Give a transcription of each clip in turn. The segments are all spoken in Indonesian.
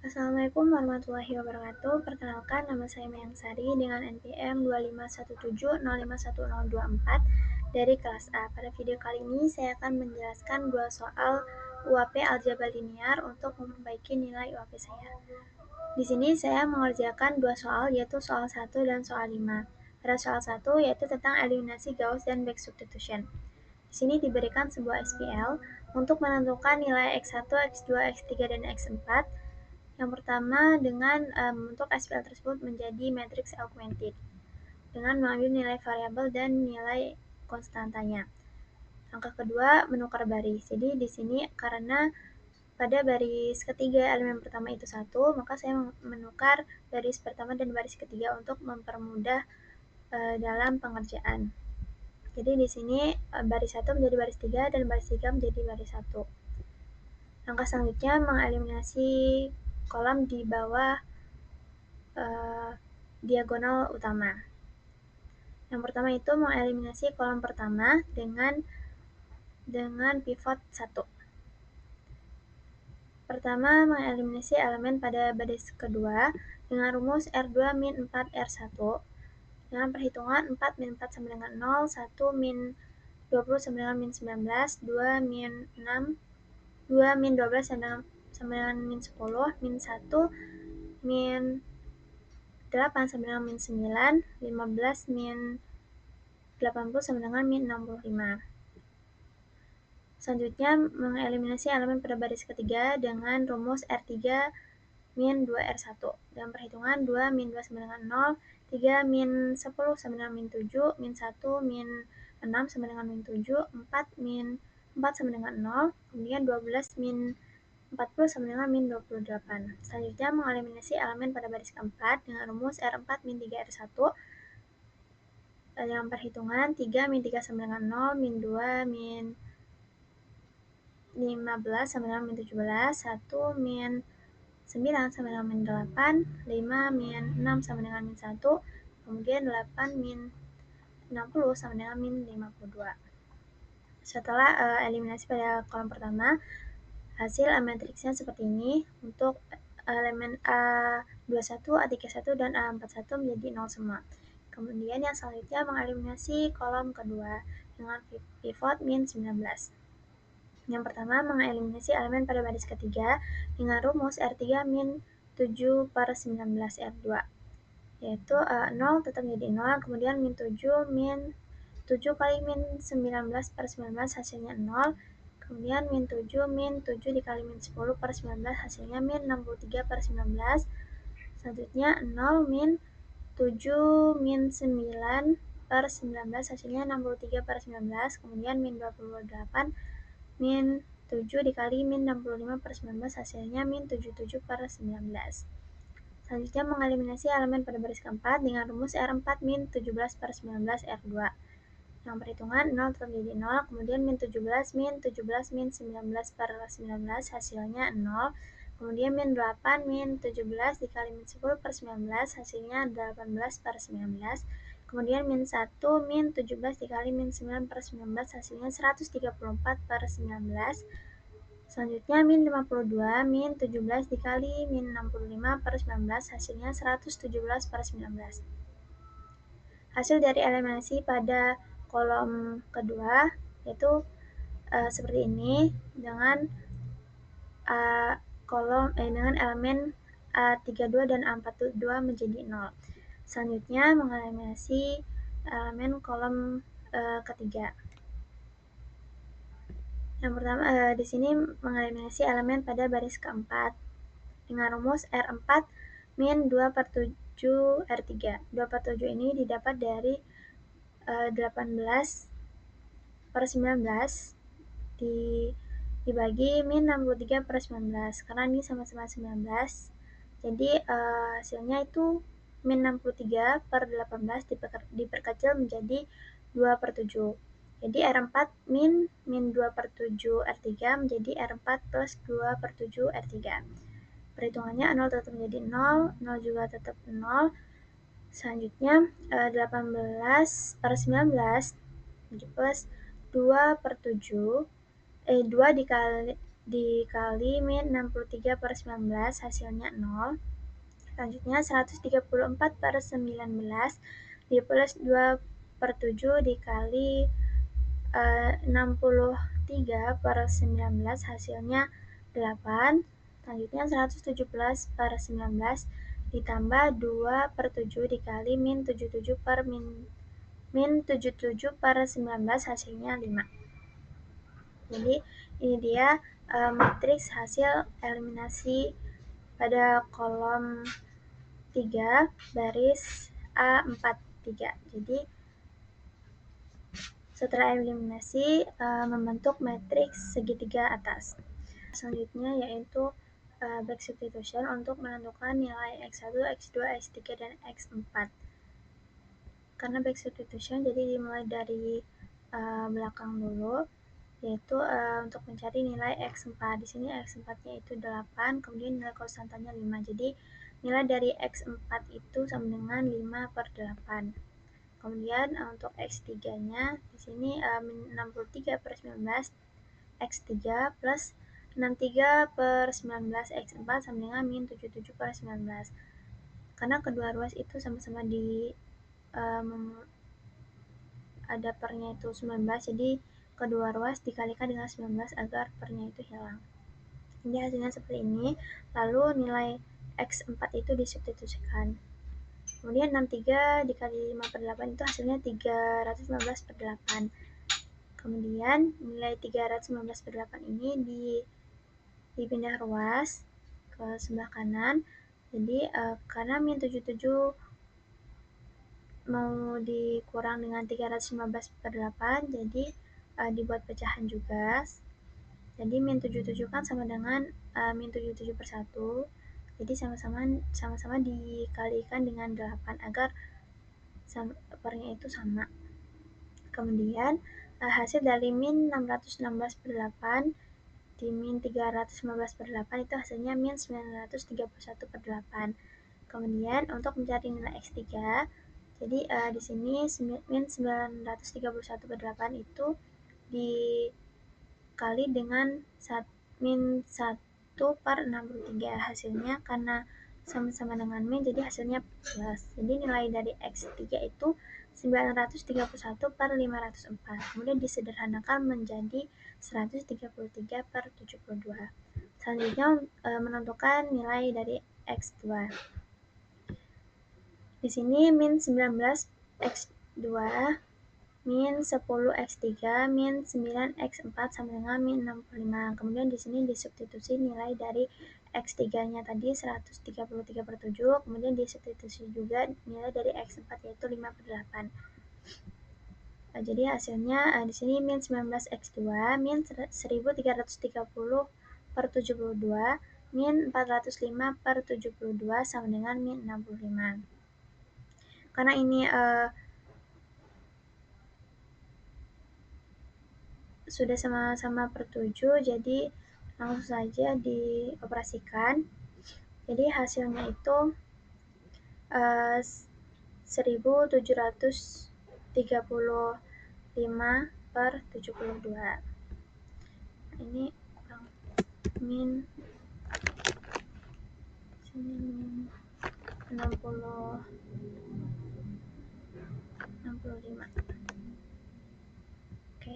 Assalamualaikum warahmatullahi wabarakatuh. Perkenalkan, nama saya Mayang Sari dengan NPM 25170510024 dari kelas A. Pada video kali ini saya akan menjelaskan dua soal UAP aljabar linear untuk memperbaiki nilai UAP saya. Di sini saya mengerjakan dua soal, yaitu soal 1 dan soal 5. Pada soal 1 yaitu tentang eliminasi Gauss dan back substitution. Di sini diberikan sebuah SPL untuk menentukan nilai X1, X2, X3, dan X4. Yang pertama dengan membentuk SPL tersebut menjadi matriks augmented dengan mengambil nilai variabel dan nilai konstantanya. Langkah kedua, menukar baris. Jadi di sini karena pada baris ketiga elemen pertama itu 1, maka saya menukar baris pertama dan baris ketiga untuk mempermudah dalam pengerjaan. Jadi di sini baris 1 menjadi baris 3 dan baris 3 menjadi baris 1. Langkah selanjutnya mengeliminasi kolom di bawah diagonal utama. Yang pertama itu mengeliminasi kolom pertama dengan pivot 1. Pertama, mengeliminasi elemen pada baris kedua dengan rumus R2 min 4 R1 dengan perhitungan 4 min 4 sama dengan 0, 1 min 20 sama dengan min 19, 2 min 6, 2 min 12 sama dengan min 10, min 1 min 8 sama dengan min 9, 15 min 80 sama dengan min 65. Selanjutnya, mengeliminasi elemen pada baris ketiga dengan rumus R3 min 2R1 dengan perhitungan 2 min 2 sama dengan 0, 3 min 10 sama dengan min 7, min 1 min 6 sama dengan min 7, 4 min 4 sama dengan 0, kemudian 12 min 40 sama dengan min 28. Selanjutnya, mengeliminasi elemen pada baris keempat dengan rumus R4 min 3R1 dengan perhitungan 3 min 3 sama dengan 0, min 2 min 15 sama dengan min 17, 1 min 9 sama dengan min 8, 5 min 6 sama dengan min 1, kemudian 8 min 60 sama dengan min 52. Setelah eliminasi pada kolom pertama, hasil matriksnya seperti ini. Untuk elemen A21, A31, dan A41 menjadi 0 semua. Kemudian yang selanjutnya mengeliminasi kolom kedua dengan pivot min 19. Yang pertama, mengeliminasi elemen pada baris ketiga dengan rumus R3 min 7 per 19 R2, yaitu 0 tetap menjadi 0, kemudian min 7 min 7 kali min 19 per 19 hasilnya 0, kemudian min 7 min 7 dikali min 10 per 19 hasilnya min 63 per 19, selanjutnya 0 min 7 min 9 per 19 hasilnya 63 per 19, kemudian min 28 min 7 dikali min 65 per 19 hasilnya min 77 per 19. Selanjutnya mengeliminasi elemen pada baris keempat dengan rumus R4 min 17 per 19 R2. Yang perhitungan 0 tetap menjadi 0, kemudian min 17 min 17 min 19 per 19 hasilnya 0, kemudian min 8 min 17 dikali min 10 per 19 hasilnya 18 per 19, kemudian min 1 min 17 dikali min 9 per 19 hasilnya 134 per 19, selanjutnya min 52 min 17 dikali min 65 per 19 hasilnya 117 per 19. Hasil dari eliminasi pada kolom kedua yaitu seperti ini dengan dengan elemen A32 dan A42 menjadi 0. Selanjutnya mengeliminasi elemen kolom ketiga. Yang pertama di sini mengeliminasi elemen pada baris keempat dengan rumus R4 min 2 per 7 R3. 2 per 7 ini didapat dari 18 per 19 dibagi min 63 per 19, karena ini sama-sama 19, jadi hasilnya itu min 63 per 18 diperkecil menjadi 2 per 7. Jadi R4 min 2 per 7 R3 menjadi R4 plus 2 per 7 R3. Perhitungannya 0 tetap menjadi 0, 0 juga tetap 0. Selanjutnya 18 per 19 plus 2 per 7, 2 dikali dikali min 63 per 19 hasilnya 0. Selanjutnya 134 per 19 plus 2 per 7 dikali 63 per 19 hasilnya 8. Selanjutnya 117 per 19 ditambah 2 per 7 dikali min 77 per min 77 per 19 hasilnya 5. Jadi ini dia matriks hasil eliminasi pada kolom 3 baris A43. Jadi setelah eliminasi membentuk matriks segitiga atas. Selanjutnya yaitu back substitution untuk menentukan nilai X1, X2, X3, dan X4. Karena back substitution jadi dimulai dari belakang dulu, yaitu untuk mencari nilai X4. Di sini X4-nya itu 8, kemudian nilai konstantanya 5. Jadi nilai dari X4 itu sama dengan 5 per 8. Kemudian untuk X3-nya di sini 63 per 19 X3 plus 63 per 19 X4 sama dengan min 77 per 19. Karena kedua ruas itu sama-sama di ada pernya itu 19, jadi kedua ruas dikalikan dengan 19 agar pernya itu hilang. Jadi hasilnya seperti ini. Lalu nilai X4 itu disubstitusikan. Kemudian 63 dikali 5 per 8 itu hasilnya 315 per 8. Kemudian nilai 315 per 8 ini dipindah ruas ke sebelah kanan. Jadi karena min 77 mau dikurang dengan 315 per 8, jadi dibuat pecahan juga. Jadi min 77 kan sama dengan min 77 per 1. Jadi sama-sama dikalikan dengan 8 agar pernya itu sama. Kemudian hasil dari min 616 per 8 di min 315 per 8 itu hasilnya min 931 per 8. Kemudian untuk mencari nilai X3, jadi di sini min 931 per 8 itu dikali dengan min 1 per 63. Hasilnya karena sama-sama dengan min, jadi hasilnya plus. Jadi nilai dari X3 itu 931 per 504. Kemudian disederhanakan menjadi 133 per 72. Selanjutnya menentukan nilai dari X2. Di sini min 19 X2 min 10 X3 min 9 X4 sama dengan min 65. Kemudian di sini disubstitusi nilai dari X3-nya tadi 133 per 7, kemudian disubstitusi juga nilai dari X4 yaitu 5 per 8. Jadi hasilnya di sini min 19 X2 min 1330 per 72 min 405 per 72 sama dengan min 65. Karena ini sudah sama-sama per 7, jadi langsung saja dioperasikan. Jadi hasilnya itu 1735 per 72. Ini min sini min 65. Oke.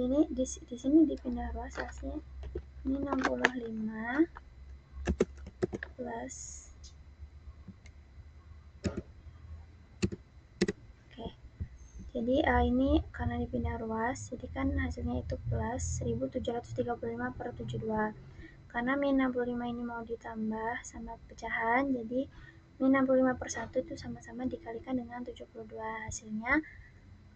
Jadi di sini dipindah ruas hasilnya ini 65 plus jadi ini karena dipindah ruas, jadi kan hasilnya itu plus 1735 per 72. Karena min 65 ini mau ditambah sama pecahan, jadi min 65 per 1 itu sama-sama dikalikan dengan 72. Hasilnya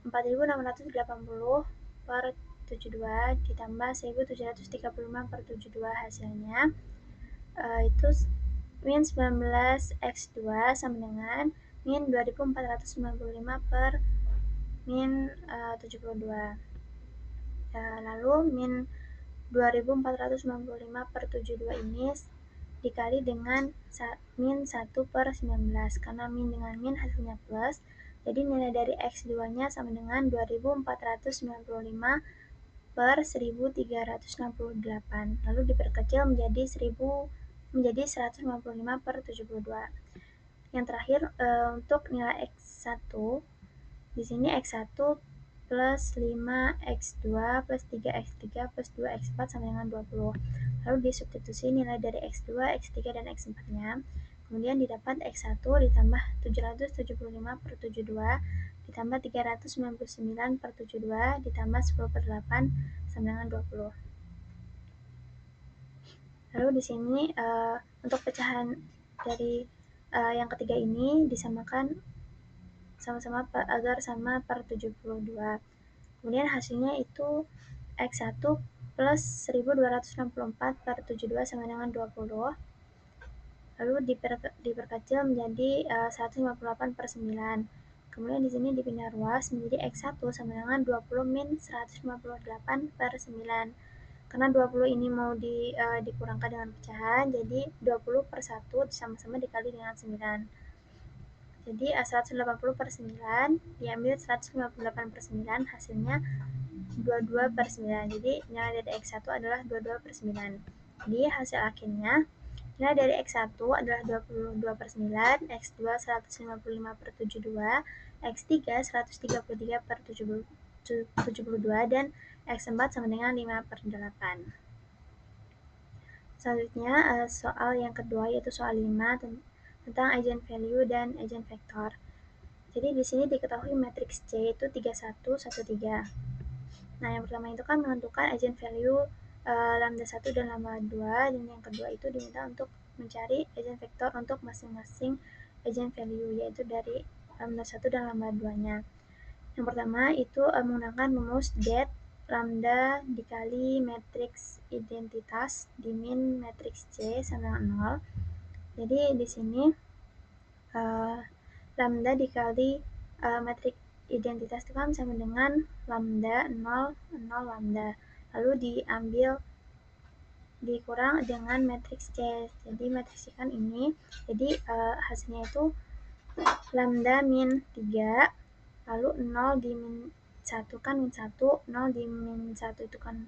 4680 per 72 ditambah 1735 per 72 hasilnya itu min 19 X2 sama dengan min 2495 per min 72. Lalu min 2495 per 72 ini dikali dengan min 1 per 19. Karena min dengan min hasilnya plus, jadi nilai dari X2 nya sama dengan 2495 per 1368. Lalu diperkecil menjadi 155 per 72. Yang terakhir untuk nilai X1, di sini X1 plus 5X2 plus 3X3 plus 2X4 sama dengan 20. Lalu disubstitusi nilai dari X2, X3, dan X4-nya. Kemudian didapat X1 ditambah 775 per 72 ditambah 399 per 72 ditambah 10 per 8 sama dengan 20. Lalu di sini untuk pecahan dari yang ketiga ini disamakan sama-sama agar sama per 72. Kemudian hasilnya itu X1 plus 1264 per 72 sama dengan 20. Lalu diperkecil menjadi 158 per 9. Kemudian di sini dipindah ruas menjadi X1 sama dengan 20 min 158 per 9. Karena 20 ini mau dikurangkan dengan pecahan, jadi 20 per 1 sama-sama dikali dengan 9. Jadi 180 per 9 diambil 158 per 9, hasilnya 22 per 9. Jadi nilai dari X1 adalah 22 per 9. Jadi hasil akhirnya nilai dari X1 adalah 22 per 9, X2 155 per 72, X3 133 per 72, dan X4 sama dengan 5 per 8. Selanjutnya soal yang kedua yaitu soal 5 tentang eigenvalue dan eigenvektor. Jadi di sini diketahui matriks C itu 3113. Nah, yang pertama itu kan menentukan eigenvalue lambda 1 dan lambda 2, dan yang kedua itu diminta untuk mencari eigenvektor untuk masing-masing eigenvalue, yaitu dari lambda 1 dan lambda 2-nya. Yang pertama itu menggunakan rumus det lambda dikali matriks identitas dimin matriks C sama dengan 0. Jadi di sini lambda dikali matriks identitas itu kan sama dengan lambda 0, 0 lambda. Lalu dikurang dengan matriks C. Jadi matriks C kan ini. Jadi hasilnya itu lambda min 3, lalu 0 di min 1 kan min 1, 0 di min 1 itu kan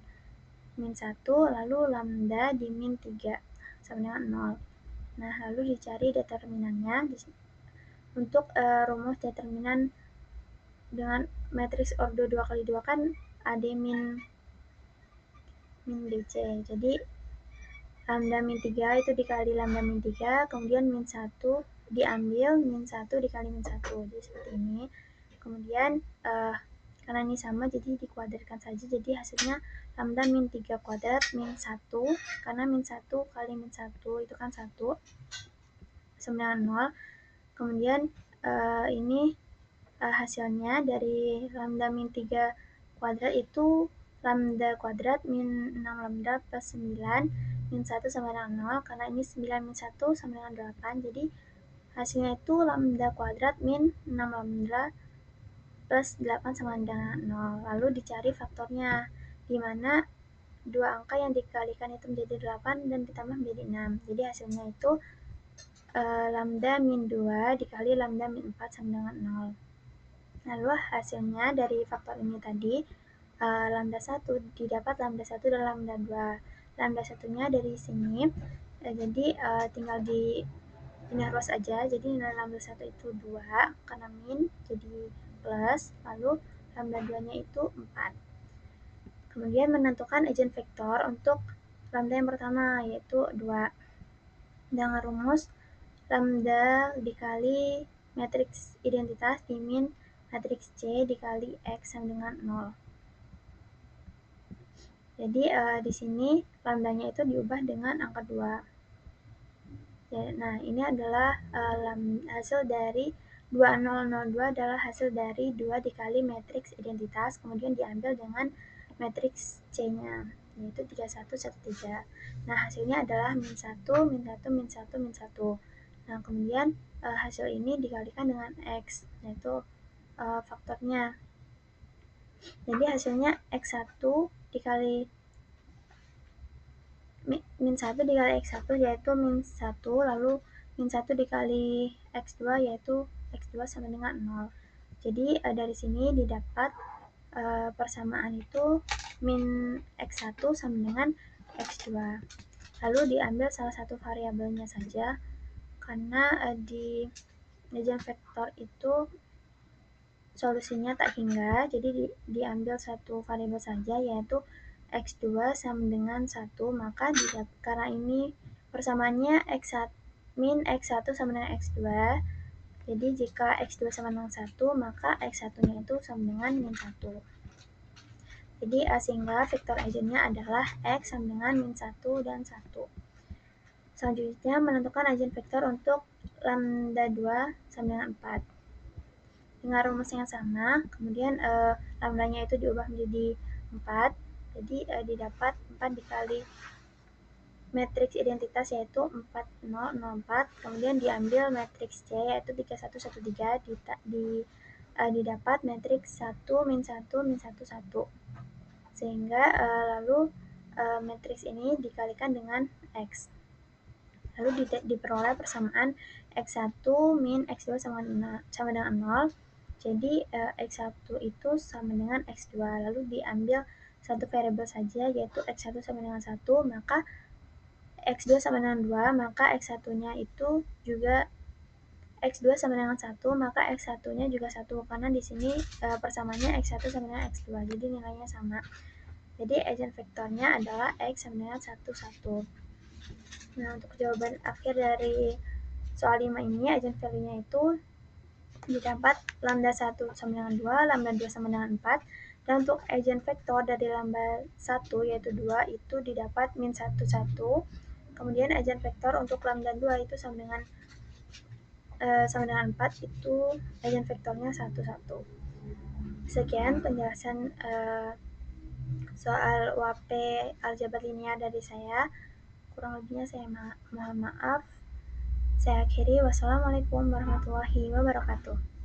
min 1, lalu lambda di min 3 sama dengan 0. Nah, lalu dicari determinannya. Untuk rumus determinan dengan matriks ordo 2 kali 2 kan AD min DC. Jadi lambda min 3 itu dikali lambda min 3, kemudian min 1 diambil min 1 dikali min 1. Jadi seperti ini. Kemudian karena ini sama jadi dikuadratkan saja. Jadi hasilnya lambda min 3 kuadrat min 1, karena min 1 kali min 1 itu kan 1 sama dengan 0. Kemudian ini hasilnya dari lambda min 3 kuadrat itu lambda kuadrat min 6 lambda plus 9 min 1 sama dengan 0, karena ini 9 min 1 sama dengan 8, jadi hasilnya itu lambda kuadrat min 6 lambda plus 8 sama dengan 0. Lalu dicari faktornya, di mana dua angka yang dikalikan itu menjadi 8 dan ditambah menjadi 6. Jadi hasilnya itu lambda min 2 dikali lambda min 4 sama dengan 0. Lalu hasilnya dari faktor ini tadi lambda 1 didapat lambda 1 dan lambda 2. Lambda 1-nya dari sini, jadi tinggal dipindah ruas aja. Jadi nilai lambda 1 itu 2 karena min, jadi plus, lalu lambda 2-nya itu 4. Kemudian menentukan eigenvektor untuk lambda yang pertama yaitu 2 dengan rumus lambda dikali matriks identitas dimin matriks C dikali X sama dengan 0. Jadi di sini lambdanya itu diubah dengan angka 2. Ya, nah, ini adalah hasil dari 2002 adalah hasil dari 2 dikali matriks identitas, kemudian diambil dengan matriks C-nya, yaitu 3113. Nah, hasilnya adalah min 1, min 1, min 1, min 1. Nah, kemudian hasil ini dikalikan dengan X, yaitu faktornya. Jadi hasilnya X1 dikali min 1 dikali X1 yaitu min 1, lalu min 1 dikali X2 yaitu X2 sama dengan 0. Jadi dari sini didapat persamaan itu min X1 sama dengan X2. Lalu diambil salah satu variabelnya saja, karena di ujian vektor itu solusinya tak hingga, jadi diambil satu variabel saja, yaitu X2 sama dengan 1, maka karena ini persamaannya min X1 sama dengan X2, jadi jika X2 sama dengan 1, maka X1-nya itu sama dengan min 1. Jadi sehingga vektor eigennya adalah X sama dengan min 1 dan 1. Selanjutnya menentukan eigenvektor untuk lambda 2 sama dengan 4. Dengan rumus yang sama, kemudian lambdanya itu diubah menjadi 4, jadi didapat 4 dikali matriks identitas yaitu 4, 0, 0, 4, kemudian diambil matriks C yaitu 3, 1, 1, 3, didapat matriks 1, min 1, min 1, 1. Sehingga lalu matriks ini dikalikan dengan X. Lalu diperoleh persamaan X1 min X2 sama dengan 0. Jadi X1 itu sama dengan X2. Lalu diambil satu variabel saja yaitu X1 sama dengan 1, maka X2 sama dengan 2, maka X1-nya itu juga X2 sama dengan 1, maka X1-nya juga 1, karena di sini persamaannya X1 sama dengan X2, jadi nilainya sama. Jadi eigenvektornya adalah X sama dengan 1, 1. Nah, untuk jawaban akhir dari soal 5 ini, eigenvalue-nya itu didapat lambda 1 sama dengan 2, lambda 2 sama dengan 4, dan untuk eigenvektor dari lambda 1 yaitu 2 itu didapat min 1, 1, kemudian eigenvektor untuk lambda 2 itu sama dengan 4, itu eigenvektornya 1, 1. Sekian penjelasan soal UAP aljabar linear dari saya. Kurang lebihnya saya mohon maaf. Saya akhiri. Wassalamualaikum warahmatullahi wabarakatuh.